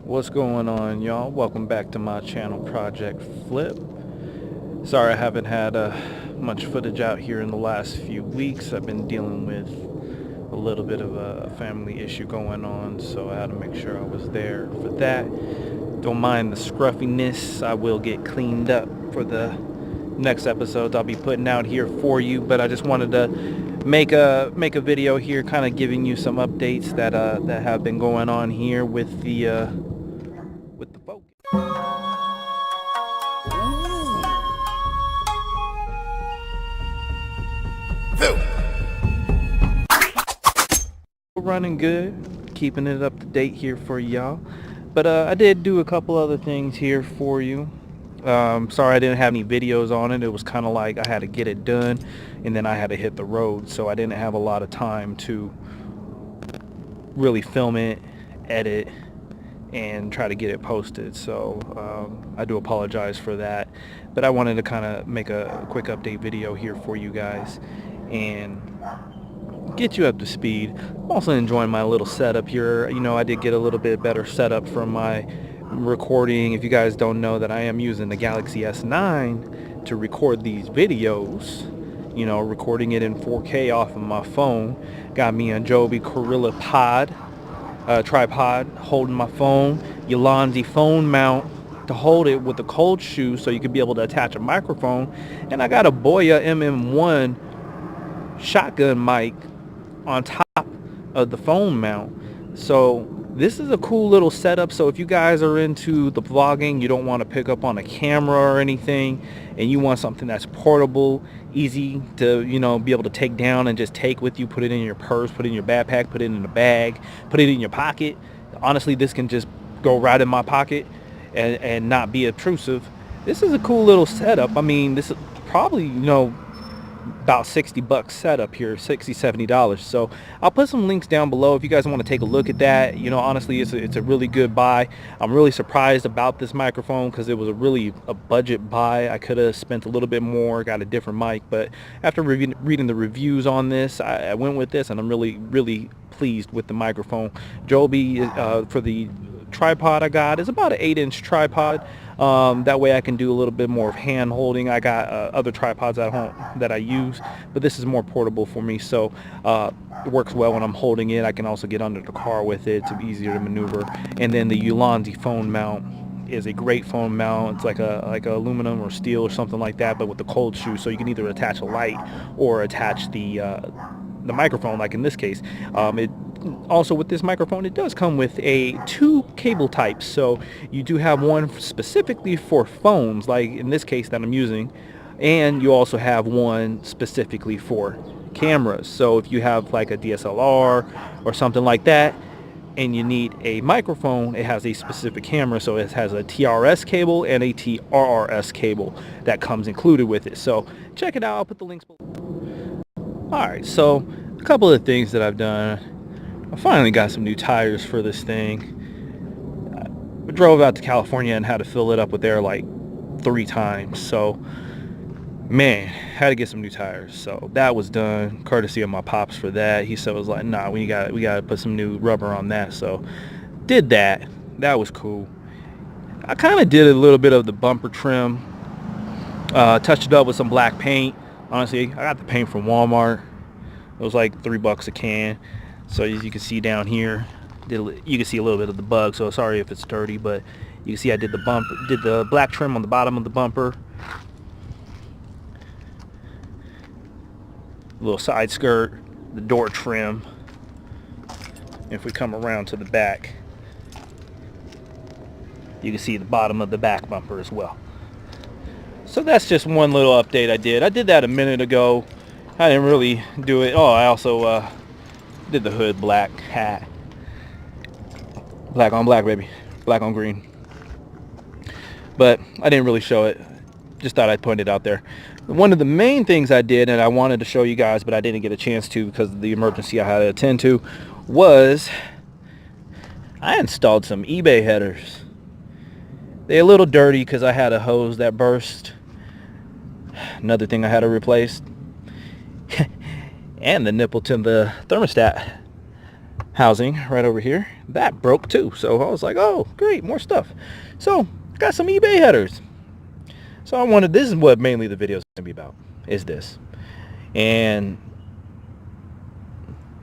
What's going on, y'all? Welcome back to my channel, Project Flip. Sorry I haven't had much footage out here in the last few weeks. I've been dealing with a little bit of a family issue going on, so I had to make sure I was there for that. Don't mind the scruffiness. I will get cleaned up for the next episodes I'll be putting out here for you, but I just wanted to make a video here kind of giving you some updates that have been going on here with the focus. Running good, keeping it up to date here for y'all, but I did do a couple other things here for you. Sorry I didn't have any videos on it. It was kind of like I had to get it done and then I had to hit the road, so I didn't have a lot of time to really film it, edit, and try to get it posted. So I do apologize for that, but I wanted to kind of make a quick update video here for you guys and get you up to speed. I'm also enjoying my little setup here. You know, I did get a little bit better setup from my recording. If you guys don't know, that I am using the Galaxy S9 to record these videos, you know, recording it in 4K off of my phone. Got me a Joby Gorilla Pod tripod holding my phone, Ulanzi phone mount to hold it with a cold shoe so you could be able to attach a microphone, and I got a Boya MM1 shotgun mic on top of the phone mount. So this is a cool little setup. So if you guys are into the vlogging, you don't want to pick up on a camera or anything, and you want something that's portable, easy to, you know, be able to take down and just take with you, put it in your purse, put it in your backpack, put it in a bag, put it in your pocket. Honestly, this can just go right in my pocket and not be obtrusive. This is a cool little setup. I mean, this is probably, you know, about 60 bucks setup here, $60-$70. So I'll put some links down below if you guys want to take a look at that. You know, honestly, it's a really good buy. I'm really surprised about this microphone because it was a budget buy. I could have spent a little bit more, got a different mic, but after reading the reviews on this, I went with this, and I'm really pleased with the microphone. Joby for the tripod I got is about an 8-inch tripod. That way I can do a little bit more of hand holding. I got other tripods at home that I use, but this is more portable for me, so it works well when I'm holding it. I can also get under the car with it to be easier to maneuver. And then the Ulanzi phone mount is a great phone mount. It's like a aluminum or steel or something like that, but with the cold shoe, so you can either attach a light or attach the microphone, like in this case. It also, with this microphone, it does come with two cable types. So you do have one specifically for phones, like in this case that I'm using, and you also have one specifically for cameras. So if you have like a DSLR or something like that and you need a microphone, it has a specific camera, so it has a TRS cable and a TRRS cable that comes included with it. So check it out. I'll put the links below. Alright, so a couple of things that I've done. I finally got some new tires for this thing. I drove out to California and had to fill it up with air like 3 times. So, man, had to get some new tires. So that was done, courtesy of my pops for that. He said, was like, nah, we got to put some new rubber on that. So did that. That was cool. I kind of did a little bit of the bumper trim. Touched it up with some black paint. Honestly, I got the paint from Walmart. It was like $3 a can. So as you can see down here, you can see a little bit of the bug. So sorry if it's dirty, but you can see I did the black trim on the bottom of the bumper, little side skirt, the door trim. If we come around to the back, you can see the bottom of the back bumper as well. So that's just one little update I did. I did that a minute ago. I didn't really do it. Oh, I also did the hood black, hat, black on black, baby, black on green. But I didn't really show it. Just thought I'd point it out there. One of the main things I did, and I wanted to show you guys, but I didn't get a chance to because of the emergency I had to attend to, was I installed some eBay headers. They're a little dirty because I had a hose that burst. Another thing I had to replace. And the nipple to the thermostat. housing right over here, that broke too. So I was like, oh great, more stuff. So got some eBay headers. So I wanted, this is what mainly the video is going to be about, is this. And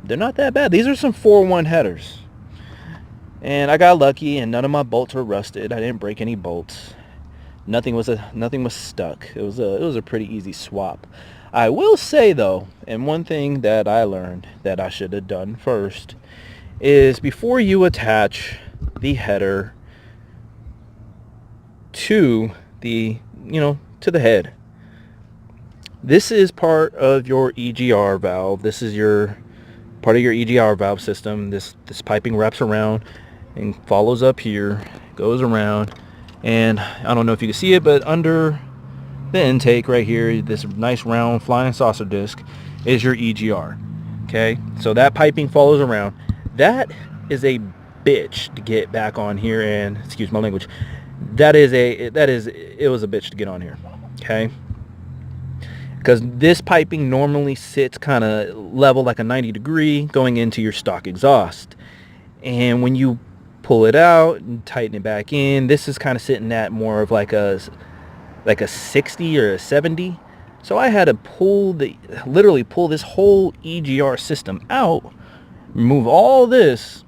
they're not that bad. These are some 4-1 headers. And I got lucky and none of my bolts were rusted. I didn't break any bolts. Nothing was stuck. It was a pretty easy swap. I will say though, and one thing that I learned that I should have done first is before you attach the header to the, to the head. This is part of your EGR valve. This is your part of your EGR valve system. This piping wraps around and follows up here, goes around, and I don't know if you can see it, but under the intake right here, this nice round flying saucer disc is your EGR. Okay, so that piping follows around. That is a bitch to get back on here, and excuse my language, it was a bitch to get on here. Okay, because this piping normally sits kind of level, like a 90 degree, going into your stock exhaust, and when you pull it out and tighten it back in, this is kind of sitting at more of like a 60 or a 70. So I had to literally pull this whole EGR system out, remove all this,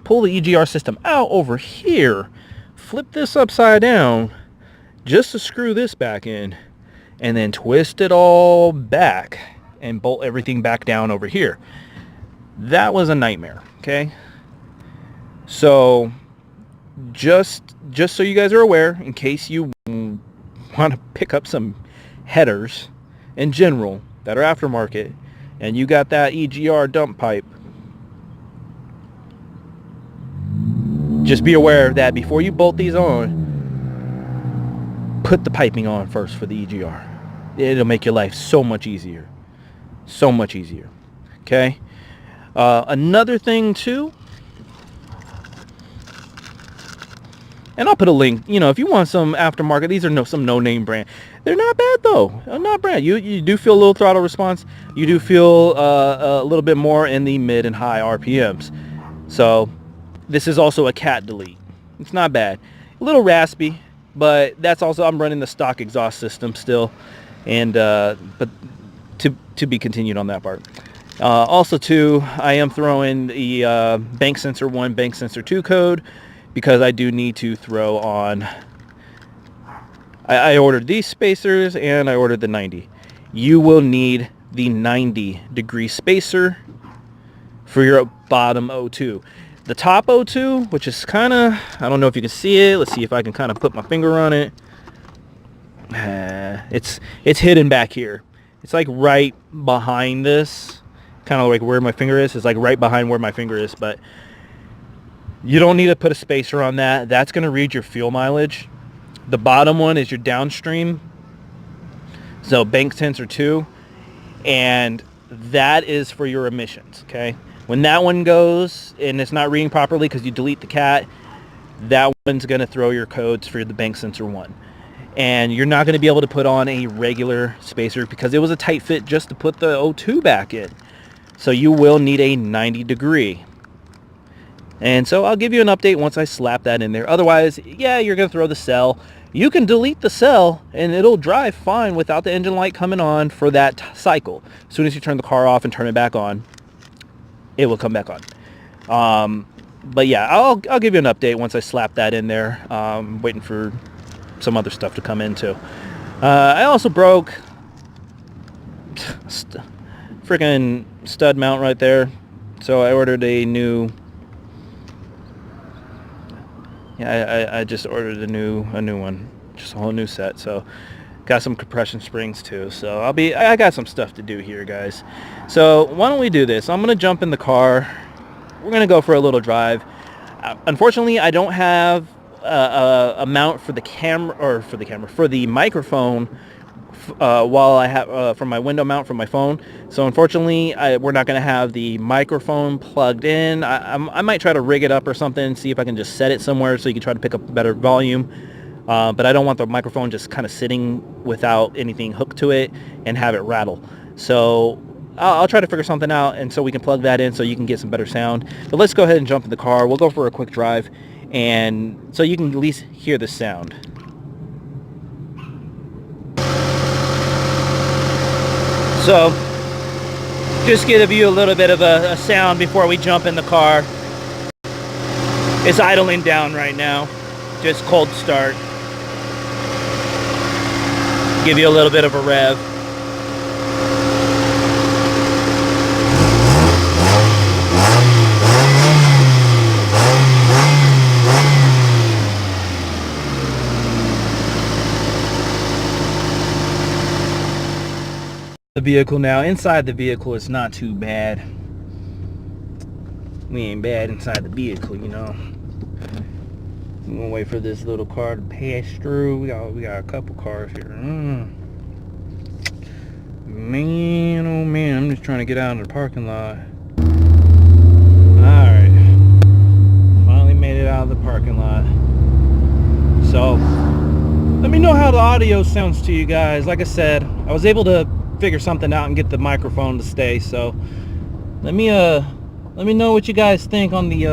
pull the EGR system out over here, flip this upside down just to screw this back in, and then twist it all back and bolt everything back down over here. That was a nightmare. Okay, so just so you guys are aware, in case you want to pick up some headers in general that are aftermarket and you got that EGR dump pipe, just be aware that before you bolt these on, put the piping on first for the EGR. It'll make your life so much easier. So much easier. Okay? Another thing too, and I'll put a link, if you want some aftermarket, these are some no-name brand. They're not bad though. Not bad. You do feel a little throttle response. You do feel a little bit more in the mid and high RPMs. So this is also a cat delete. It's not bad. A little raspy, but that's also, I'm running the stock exhaust system still, and but to be continued on that part. Also too, I am throwing the bank sensor 1, bank sensor 2 code, because I do need to throw on, I ordered these spacers and I ordered the 90. You will need the 90 degree spacer for your bottom O2. The top O2, which is kind of, I don't know if you can see it. Let's see if I can kind of put my finger on it. It's hidden back here. It's like right behind this, kind of like where my finger is. It's like right behind where my finger is, but you don't need to put a spacer on that. That's going to read your fuel mileage. The bottom one is your downstream, so bank sensor 2, and that is for your emissions. Okay, when that one goes and it's not reading properly because you delete the cat, that one's going to throw your codes for the bank sensor 1, and you're not going to be able to put on a regular spacer because it was a tight fit just to put the O2 back in. So you will need a 90 degree. And so I'll give you an update once I slap that in there. Otherwise, yeah, you're going to throw the cell. You can delete the cell and it'll drive fine without the engine light coming on for that cycle. As soon as you turn the car off and turn it back on, it will come back on. But yeah, I'll give you an update once I slap that in there. Waiting for some other stuff to come in too. I also broke freaking stud mount right there. So I ordered a new... Yeah, I just ordered a new one, just a whole new set. So got some compression springs too. So I got some stuff to do here, guys. So why don't we do this? I'm gonna jump in the car. We're gonna go for a little drive. Unfortunately, I don't have a mount for the for the microphone. While I have for my window mount for my phone. So unfortunately, we're not going to have the microphone plugged in. I might try to rig it up or something, see if I can just set it somewhere so you can try to pick up better volume. But I don't want the microphone just kind of sitting without anything hooked to it and have it rattle. So I'll try to figure something out, and so we can plug that in so you can get some better sound. But let's go ahead and jump in the car. We'll go for a quick drive, and so you can at least hear the sound. So just give you a little bit of a sound before we jump in the car. It's idling down right now, just cold start. Give you a little bit of a rev. The vehicle now, inside the vehicle, it's not too bad. We ain't bad inside the vehicle, you know. We're gonna wait for this little car to pass through. We got a couple cars here. Man, oh man, I'm just trying to get out of the parking lot. Alright. Finally made it out of the parking lot. So, let me know how the audio sounds to you guys. Like I said, I was able to figure something out and get the microphone to stay, so let me know what you guys think on the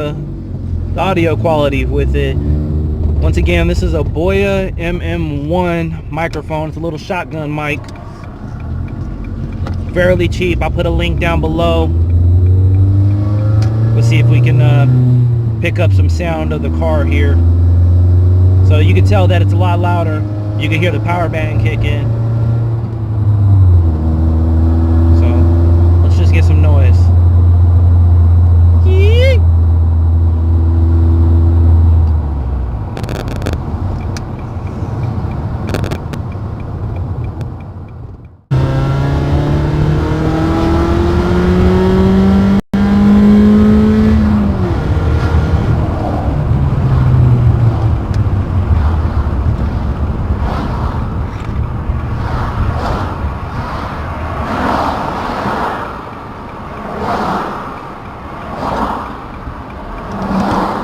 audio quality with it. Once again, this is a Boya MM1 microphone. It's a little shotgun mic, fairly cheap. I'll put a link down below. We'll see if we can pick up some sound of the car here, so you can tell that it's a lot louder. You can hear the power band kick in. Get some noise.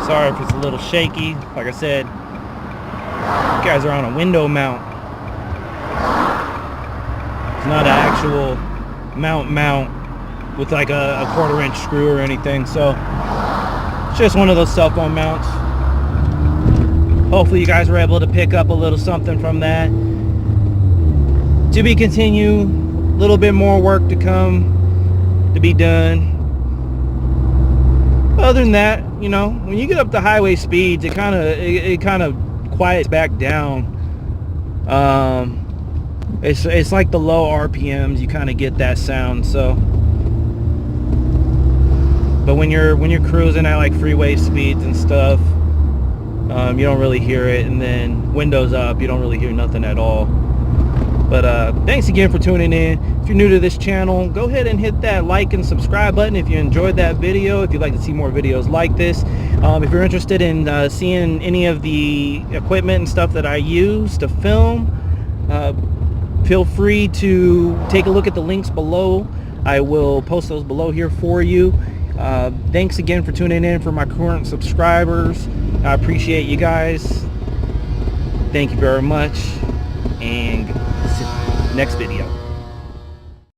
Sorry if it's a little shaky. Like I said, you guys are on a window mount. It's not an actual mount with like a 1/4 inch screw or anything. So it's just one of those cell phone mounts. Hopefully you guys were able to pick up a little something from that. To be continued, a little bit more work to come to be done. Other than that, you know, when you get up to highway speeds, it kind of quiets back down. It's like the low RPMs, you kind of get that sound. So, but when you're cruising at like freeway speeds and stuff, you don't really hear it. And then windows up, you don't really hear nothing at all. But thanks again for tuning in. If you're new to this channel, go ahead and hit that like and subscribe button if you enjoyed that video, if you'd like to see more videos like this. If you're interested in seeing any of the equipment and stuff that I use to film, feel free to take a look at the links below. I will post those below here for you. Thanks again for tuning in. For my current subscribers, I appreciate you guys. Thank you very much, and next video.